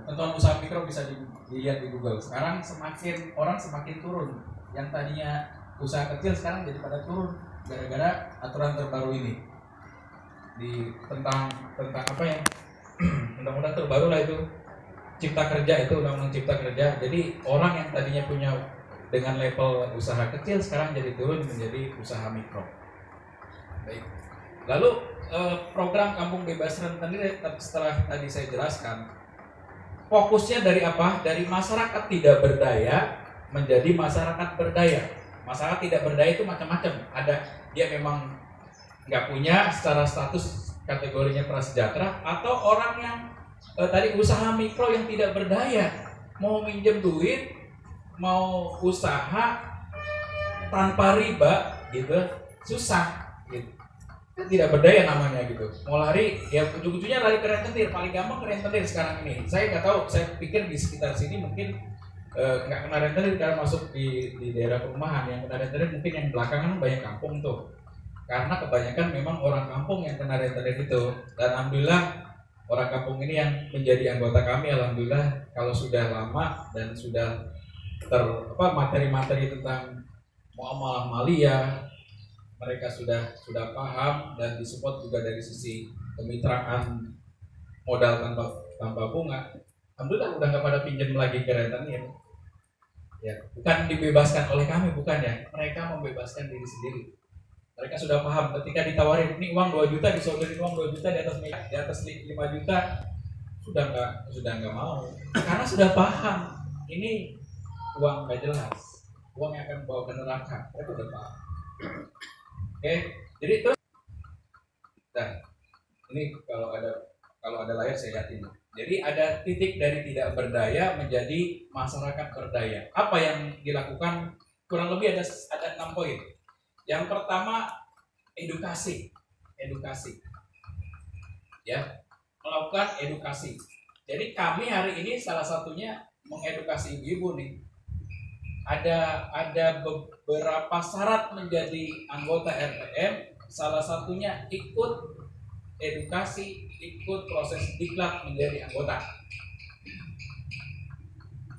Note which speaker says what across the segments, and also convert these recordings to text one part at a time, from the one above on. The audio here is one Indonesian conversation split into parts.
Speaker 1: tentuan usaha mikro bisa dilihat di Google. Sekarang orang semakin turun. Yang tadinya usaha kecil sekarang jadi pada turun gara-gara aturan terbaru ini. Tentang apa ya? Undang-undang terbaru lah itu. Cipta Kerja itu, Undang-Undang Cipta Kerja. Jadi orang yang tadinya punya dengan level usaha kecil sekarang jadi turun menjadi usaha mikro. Baik. Lalu program Kampung Bebas Rentenir setelah tadi saya jelaskan, fokusnya dari apa? Dari masyarakat tidak berdaya menjadi masyarakat berdaya. Masyarakat tidak berdaya itu macam-macam. Ada dia memang nggak punya secara status kategorinya prasejahtera, atau orang yang tadi usaha mikro yang tidak berdaya, mau minjem duit, mau usaha tanpa riba gitu, susah gitu. Tidak berdaya namanya gitu. Mau lari, ya ujung-ujungnya lari ke rentenir. Paling gampang ke rentenir sekarang ini. Saya nggak tahu, saya pikir di sekitar sini mungkin nggak kena rentenir karena masuk di daerah perumahan. Yang kena rentenir mungkin yang belakangan banyak kampung tuh. Karena kebanyakan memang orang kampung yang kena rentenir itu. Dan alhamdulillah orang kampung ini yang menjadi anggota kami, alhamdulillah kalau sudah lama dan sudah materi-materi tentang muamalah maliyah, mereka sudah paham dan disupport juga dari sisi kemitraan modal tanpa bunga. Alhamdulillah udah nggak pada pinjam lagi ke rentenir. Ya, bukan dibebaskan oleh kami, bukan ya. Mereka membebaskan diri sendiri. Mereka sudah paham ketika ditawarin ini uang 2 juta, disodorin uang 2 juta di atas 5 juta, sudah nggak mau. Karena sudah paham ini uang nggak jelas, uang yang akan bawa ke neraka. Mereka sudah paham. Oke, jadi terus, nah ini kalau ada layar saya lihatin. Jadi ada titik dari tidak berdaya menjadi masyarakat berdaya. Apa yang dilakukan? Kurang lebih ada 6 poin. Yang pertama edukasi, ya, melakukan edukasi. Jadi kami hari ini salah satunya mengedukasi ibu-ibu nih. Ada beberapa syarat menjadi anggota RPM, salah satunya ikut edukasi, ikut proses diklat menjadi anggota.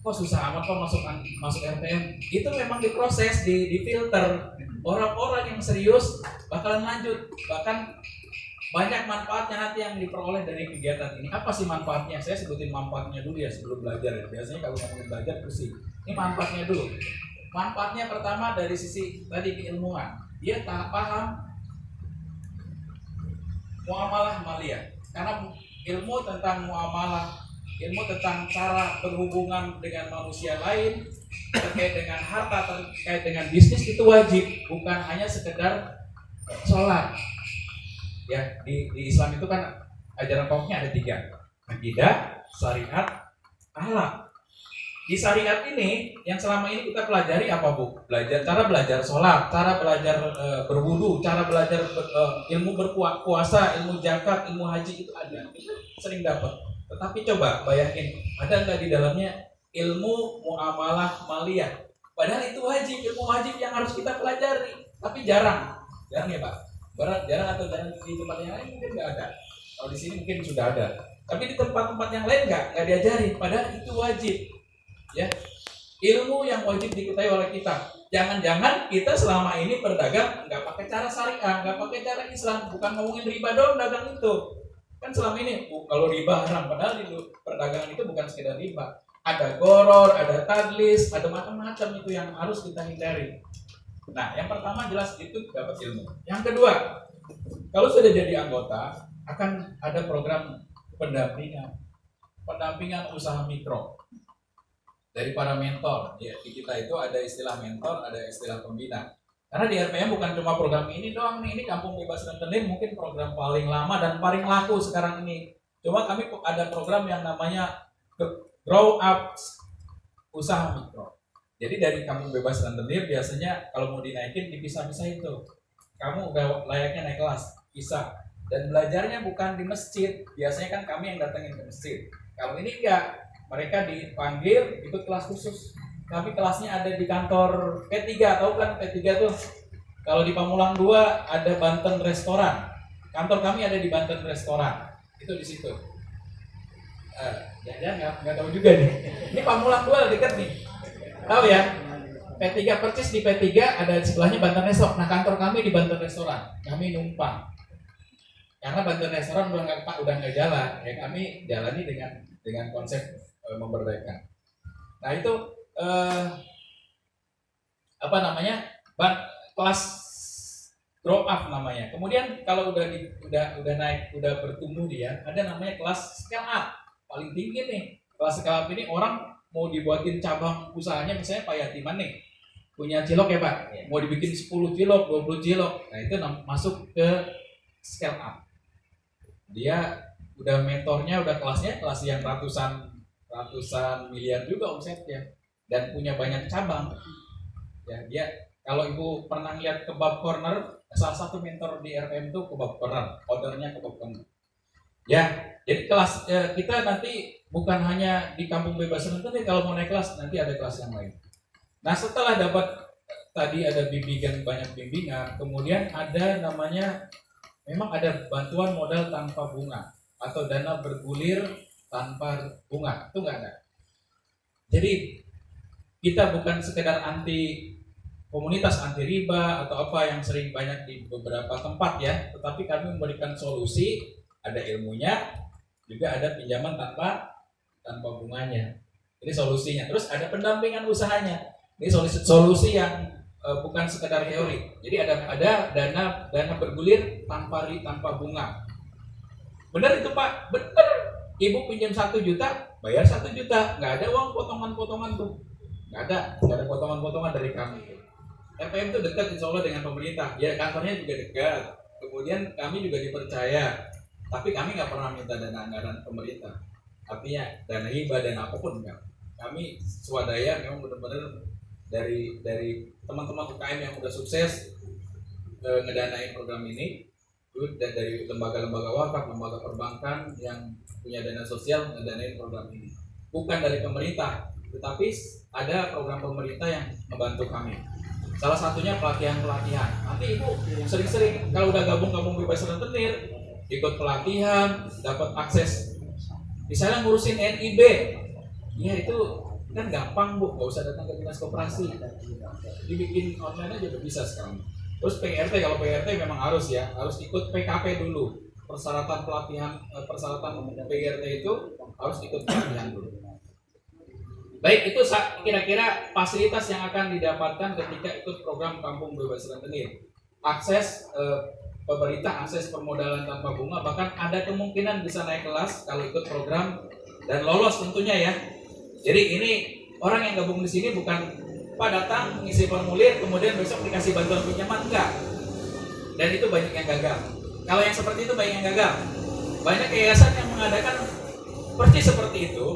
Speaker 1: Kok susah amat kok masuk RPM? Itu memang diproses, difilter. Orang-orang yang serius bakalan lanjut, bahkan banyak manfaatnya nanti yang diperoleh dari kegiatan ini. Apa sih manfaatnya? Saya sebutin manfaatnya dulu ya sebelum belajar ya. Biasanya kalau ngomongin belajar bersih. Ini manfaatnya dulu. Manfaatnya pertama dari sisi tadi keilmuan. Dia tak paham muamalah maliyah. Karena ilmu tentang muamalah, ilmu tentang cara berhubungan dengan manusia lain, terkait dengan harta, terkait dengan bisnis itu wajib, bukan hanya sekedar sholat. Ya, di Islam itu kan ajaran pokoknya ada 3, akidah, syariat, akhlak. Di syariat ini yang selama ini kita pelajari apa Bu? Cara belajar sholat, cara belajar berwudu, cara belajar ilmu berpuasa, ilmu zakat, ilmu haji itu ada, itu sering dapat. Tetapi coba bayangin, ada nggak di dalamnya ilmu muamalah maliyah? Padahal itu wajib, ilmu wajib yang harus kita pelajari, tapi jarang ya Pak. Jarang atau jarang di tempat yang lain mungkin nggak ada. Kalau di sini mungkin sudah ada, tapi di tempat-tempat yang lain nggak diajari. Padahal itu wajib, ya. Ilmu yang wajib diketahui oleh kita. Jangan-jangan kita selama ini berdagang nggak pakai cara syariah, nggak pakai cara Islam, bukan ngomongin riba dong dagang itu. Kan selama ini kalau riba haram, padahal di perdagangan itu bukan sekedar riba. Ada goror, ada tadlis, ada macam-macam itu yang harus kita hindari. Nah, yang pertama jelas itu dapat ilmu. Yang kedua, kalau sudah jadi anggota, akan ada program pendampingan usaha mikro dari para mentor. Ya, di kita itu ada istilah mentor, ada istilah pembina. Karena di RPM bukan cuma program ini doang nih, ini Kampung Bebas Rentenir mungkin program paling lama dan paling laku sekarang ini. Coba kami ada program yang namanya Grow Up Usaha Mikro. Jadi dari Kampung Bebas Rentenir biasanya kalau mau dinaikin dipisah-pisah itu. Kamu udah layaknya naik kelas, bisa. Dan belajarnya bukan di masjid. Biasanya kan kami yang datangin ke masjid. Kalau ini enggak, mereka dipanggil ikut kelas khusus. Kami kelasnya ada di kantor P3, tahu kan P3 tuh? Kalau di Pamulang 2 ada Banten Restoran. Kantor kami ada di Banten Restoran. Itu di situ. Jangan nggak tahu juga nih. Ini Pamulang 2 dekat nih. Tahu ya? P3 Percis di P3 ada di sebelahnya Banten Resto. Nah, kantor kami di Banten Restoran. Kami numpang. Karena Banten Restoran udah nggak jalan. Ya kami jalani dengan konsep memberdayakan. Nah, itu apa namanya? Kelas grow up namanya. Kemudian kalau udah naik, udah bertumbuh dia, ada namanya kelas scale up. Paling tinggi nih. Kelas scale up ini orang mau dibuatin cabang usahanya, misalnya Pak Yatiman nih punya cilok ya Pak, mau dibikin 10 cilok, 20 cilok. Nah, itu masuk ke scale up. Dia udah mentornya, udah kelasnya kelas yang ratusan miliar juga omsetnya dan punya banyak cabang. Ya, dia kalau Ibu pernah lihat Kebab Corner, salah satu mentor di RM itu Kebab Corner, ordernya Kebab Corner. Ya, jadi kelas kita nanti bukan hanya di Kampung Bebas Rentenir, kalau mau naik kelas nanti ada kelas yang lain. Nah, setelah dapat tadi ada bimbingan, banyak bimbingan, kemudian ada namanya memang ada bantuan modal tanpa bunga atau dana bergulir tanpa bunga, itu nggak ada. Jadi kita bukan sekedar komunitas anti riba atau apa yang sering banyak di beberapa tempat ya, tetapi kami memberikan solusi, ada ilmunya, juga ada pinjaman tanpa bunganya. Ini solusinya. Terus ada pendampingan usahanya. Ini solusi yang bukan sekedar teori. Jadi ada dana bergulir tanpa bunga. Benar itu Pak? Benar. Ibu pinjam 1 juta, bayar 1 juta. Nggak ada uang potongan-potongan tuh. Nggak ada potongan-potongan dari kami. RPM itu dekat insya Allah dengan pemerintah. Ya, kantornya juga dekat. Kemudian kami juga dipercaya. Tapi kami nggak pernah minta dana anggaran pemerintah. Artinya dana hibah dan apapun enggak. Kami swadaya memang benar-benar dari teman-teman UKM yang udah sukses ngedanain program ini, dan dari lembaga-lembaga wakaf, lembaga perbankan yang punya dana sosial ngedanain program ini. Bukan dari pemerintah, tetapi ada program pemerintah yang membantu kami. Salah satunya pelatihan. Nanti Ibu sering-sering kalau udah gabung Bebas Rentenir, ikut pelatihan, dapat akses. Misalnya ngurusin NIB, ya itu kan gampang Bu, nggak usah datang ke dinas koperasi, dibikin online aja udah bisa sekarang. Terus PRT, kalau PRT memang harus ikut PKP dulu, persyaratan pelatihan, persyaratan PRT itu harus ikut pelatihan dulu. Baik, itu kira-kira fasilitas yang akan didapatkan ketika ikut program Kampung Bebas Rentenir. Akses pemerintah, akses permodalan tanpa bunga, bahkan ada kemungkinan bisa naik kelas kalau ikut program dan lolos tentunya ya. Jadi ini orang yang gabung di sini bukan Pak datang ngisi formulir kemudian besok dikasih bantuan pinjaman, enggak. Dan itu banyak yang gagal. Kalau yang seperti itu banyak yang gagal. Banyak yayasan yang mengadakan persis seperti itu.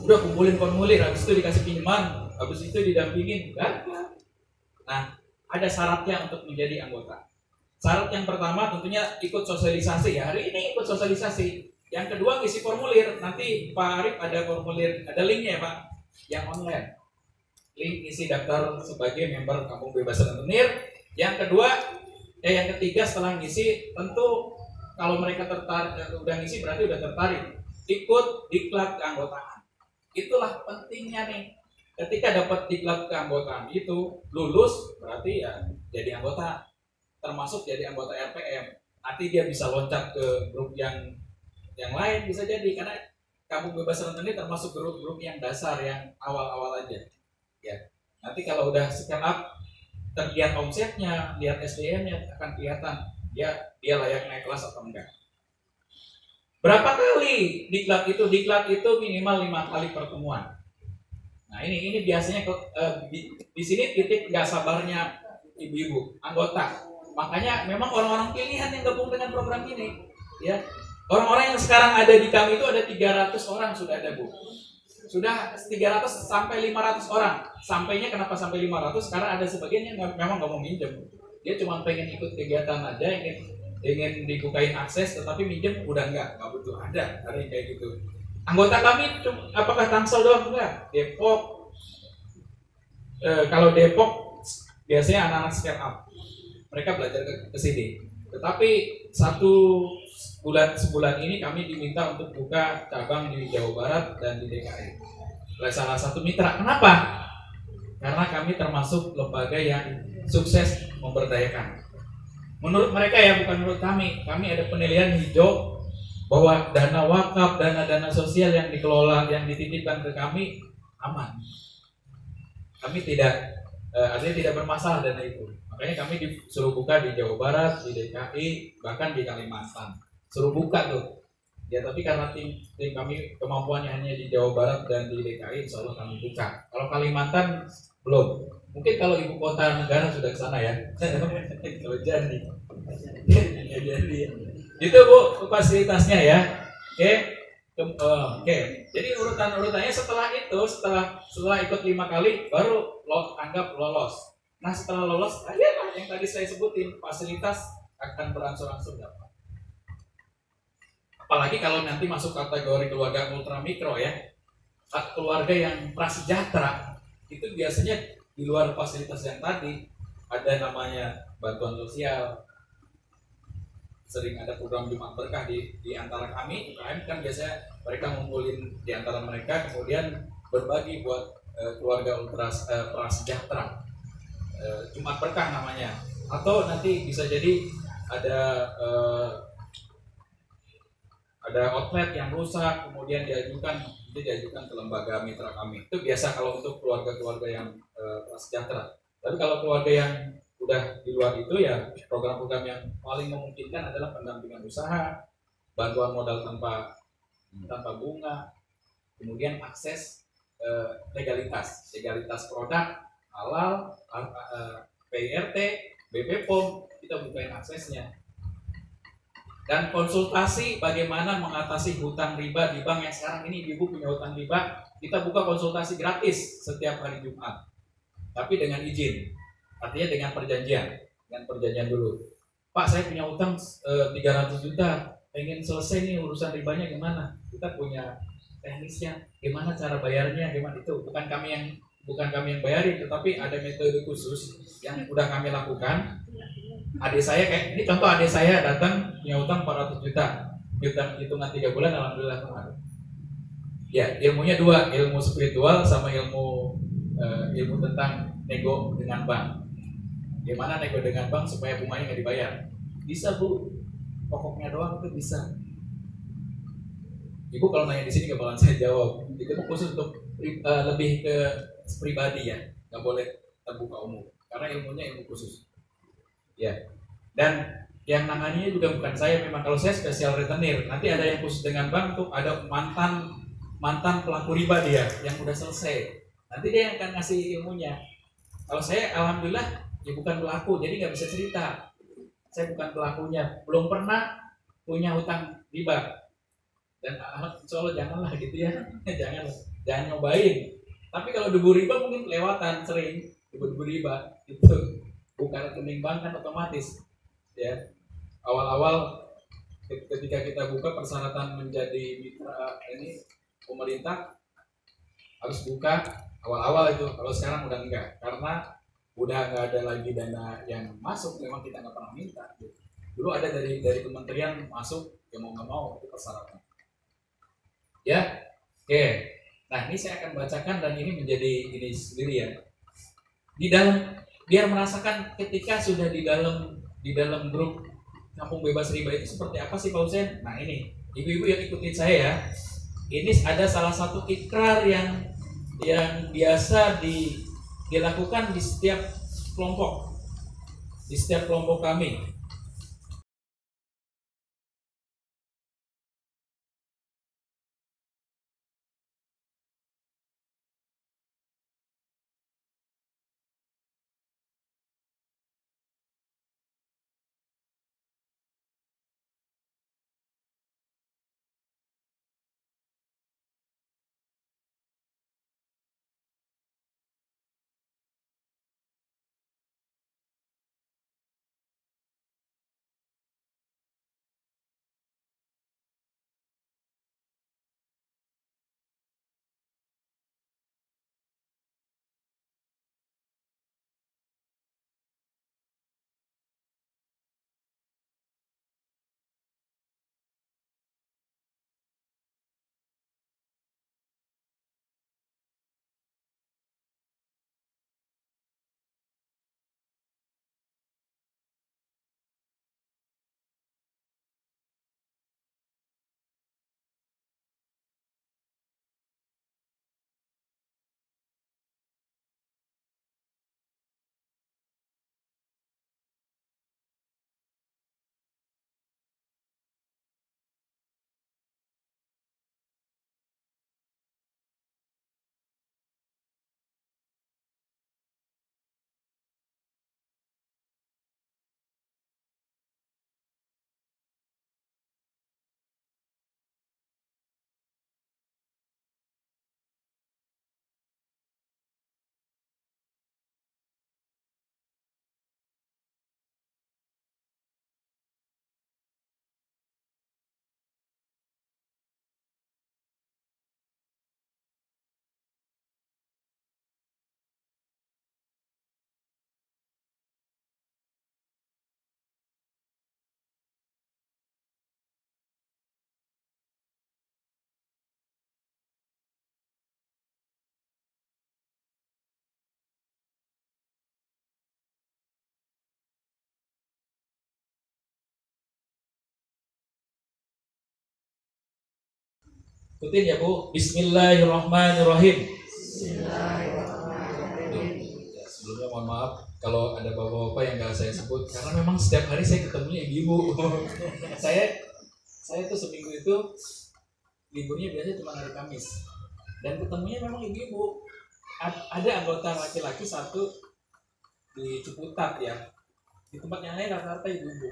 Speaker 1: Udah kumpulin formulir, habis itu dikasih pinjaman, habis itu didampingin, gagal. Nah, ada syaratnya untuk menjadi anggota. Syarat yang pertama tentunya ikut sosialisasi ya. Hari ini ikut sosialisasi. Yang kedua ngisi formulir. Nanti Pak Arif ada formulir, ada linknya ya Pak, yang online. Link isi daftar sebagai member Kampung Bebas Rentenir. Yang ketiga setelah ngisi, tentu kalau mereka tertarik, udah ngisi berarti udah tertarik, ikut diklat keanggotaan. Itulah pentingnya nih. Ketika dapat diklat keanggotaan itu lulus, berarti ya jadi anggota, termasuk jadi anggota RPM. Nanti dia bisa loncat ke grup yang lain, bisa jadi, karena Kampung Bebas Rentenir termasuk grup-grup yang dasar, yang awal-awal aja. Ya, nanti kalau udah scale up, terlihat omsetnya, lihat SDM-nya, akan kelihatan dia layak naik kelas atau enggak. Berapa kali diklat itu? Diklat itu minimal 5 kali pertemuan. Nah ini biasanya di sini titik nggak sabarnya ibu-ibu anggota. Makanya memang orang-orang pilihan yang gabung dengan program ini, ya. Orang-orang yang sekarang ada di kami itu ada 300 orang sudah ada Bu. Sudah 300 sampai 500 orang. Sampainya kenapa sampai 500? Karena ada sebagian yang memang nggak mau minjem. Dia cuma pengen ikut kegiatan aja, ingin dibukain akses, tetapi minjem udah nggak butuh. Ada yang kayak gitu. Anggota kami apakah Tangsel doang? Enggak. Depok. Kalau Depok biasanya anak-anak scale up. Mereka belajar ke sini. Tetapi satu sebulan ini kami diminta untuk buka cabang di Jawa Barat dan di DKI oleh salah satu mitra. Kenapa? Karena kami termasuk lembaga yang sukses memberdayakan. Menurut mereka ya, bukan menurut kami. Kami ada penilaian hijau bahwa dana wakaf, dana-dana sosial yang dikelola, yang dititipkan ke kami aman. Kami artinya tidak bermasalah dana itu. Makanya kami disuruh buka di Jawa Barat, di DKI, bahkan di Kalimantan. Suruh buka tuh. Ya, tapi karena tim kami kemampuannya hanya di Jawa Barat dan di DKI, insya Allah kami buka. Kalau Kalimantan belum. Mungkin kalau ibu kota negara sudah ke sana ya. Kalau jadi. Jadi. Itu Bu fasilitasnya ya. Oke. Oke. Jadi urutannya setelah ikut 5 kali baru anggap lolos. Nah, setelah lolos, akhirnya yang tadi saya sebutin, fasilitas akan berangsur-angsur dapat. Apalagi kalau nanti masuk kategori keluarga ultramikro ya. Keluarga yang prasejahtera itu biasanya di luar fasilitas yang tadi ada namanya bantuan sosial, sering ada program Jumat Berkah di antara kami UKM kan biasanya mereka ngumpulin di antara mereka kemudian berbagi buat keluarga prasejahtera, Jumat Berkah namanya, atau nanti bisa jadi ada outlet yang rusak kemudian diajukan ke lembaga mitra kami. Itu biasa kalau untuk keluarga-keluarga yang prasejahtera. Tapi kalau keluarga yang udah di luar itu ya program-program yang paling memungkinkan adalah pendampingan usaha, bantuan modal tanpa bunga, kemudian akses legalitas produk halal, PIRT, BP POM, kita bukain aksesnya. Dan konsultasi bagaimana mengatasi hutang riba di bank yang sekarang ini ibu punya hutang riba, kita buka konsultasi gratis setiap hari Jumat. Tapi dengan izin, artinya dengan perjanjian dulu. Pak, saya punya hutang 300 juta, pengen selesai nih urusan ribanya gimana? Kita punya teknisnya, gimana cara bayarnya, gimana itu. Bukan kami yang bayarin, tetapi ada metode khusus yang udah kami lakukan. Adik saya ini contoh, adik saya datang punya utang 400 juta, hitungan 3 bulan alhamdulillah kemarin. Ya, ilmunya 2, ilmu spiritual sama ilmu tentang nego dengan bank. Gimana nego dengan bank supaya bunganya nggak dibayar? Bisa Bu, pokoknya doang itu bisa. Ibu kalau nanya di sini nggak bakalan saya jawab. Itu khusus untuk lebih ke pribadi ya, nggak boleh terbuka umum karena ilmunya ilmu khusus. Ya, dan yang nanganinya juga bukan saya, memang kalau saya special retailer, nanti ada yang khusus dengan bank tuh, ada mantan pelaku riba dia yang udah selesai, nanti dia yang akan ngasih ilmunya. Kalau saya alhamdulillah ya bukan pelaku, jadi nggak bisa cerita. Saya bukan pelakunya, belum pernah punya hutang riba, dan insya Allah janganlah gitu ya. jangan nyobain. Tapi kalau debu riba mungkin kelewatan, sering debu riba itu bukan rekening bank kan otomatis ya. Awal-awal ketika kita buka persyaratan menjadi mitra ini pemerintah harus buka awal-awal itu. Kalau sekarang udah enggak, karena udah nggak ada lagi dana yang masuk, memang kita nggak pernah minta. Dulu ada dari kementerian masuk, ya mau nggak mau itu persyaratan ya. Oke, nah ini saya akan bacakan dan ini menjadi ini sendiri ya, di dalam biar merasakan ketika sudah di dalam grup Kampung Bebas Riba itu seperti apa sih Pak Hussein. Nah ini ibu-ibu yang ikutin saya ya, ini ada salah satu ikrar yang biasa dilakukan di setiap kelompok kami. Ikutin ya Bu. Bismillahirrahmanirrahim. Ya, sebelumnya mohon maaf kalau ada bapak-bapak yang nggak saya sebut, karena memang setiap hari saya ketemunya ibu-ibu. saya tuh seminggu itu liburnya biasanya cuma hari Kamis, dan ketemunya memang ibu-ibu. Ada anggota laki-laki satu di Ciputat ya, di tempat yang lain rata-rata ibu-ibu.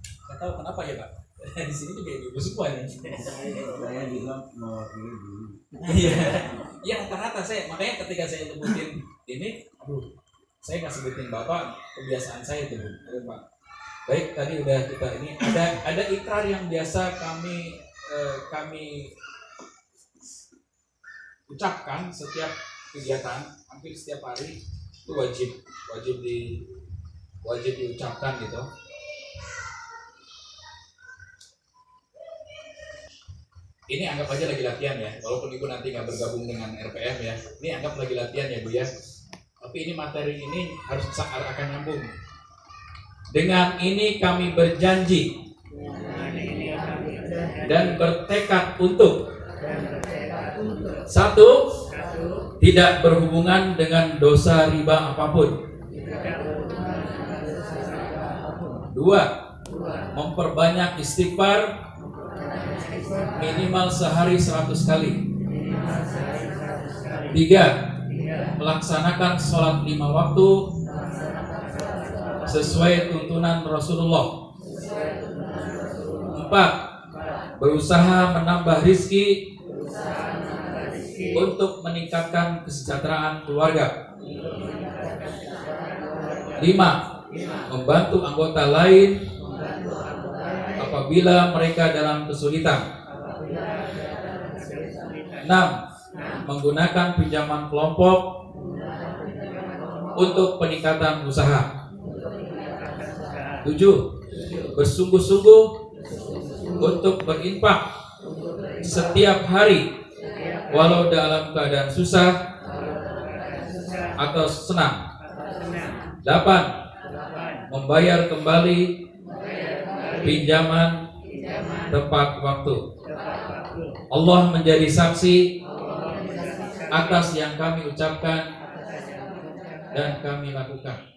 Speaker 1: Nggak tahu kenapa ya Pak. Di sini juga ibu semua nih.
Speaker 2: Saya bilang mewakili dulu.
Speaker 1: Iya, rata-rata saya. Makanya ketika saya sebutin ini, saya nggak sebutin bapak, kebiasaan saya itu, Pak. Baik, tadi udah kita ini ada ikrar yang biasa kami ucapkan setiap kegiatan, hampir setiap hari, itu wajib diucapkan gitu. Ini anggap aja lagi latihan ya, walaupun ibu nanti nggak bergabung dengan RPM ya. Ini anggap lagi latihan ya Bu ya. Tapi ini materi ini harus akan nyambung. Dengan ini kami berjanji dan bertekad untuk satu, tidak berhubungan dengan dosa riba apapun. Dua, memperbanyak istighfar minimal sehari 100 kali. 3. Melaksanakan sholat 5 waktu sesuai tuntunan Rasulullah. 4. Berusaha menambah rizki untuk meningkatkan kesejahteraan keluarga. 5. Membantu anggota lain apabila mereka dalam kesulitan. 6. Menggunakan pinjaman kelompok untuk peningkatan usaha. 7. Bersungguh-sungguh untuk berinfak setiap hari, walau dalam keadaan susah atau senang. 8. Membayar kembali pinjaman tepat waktu. Allah menjadi saksi atas yang kami ucapkan dan kami lakukan.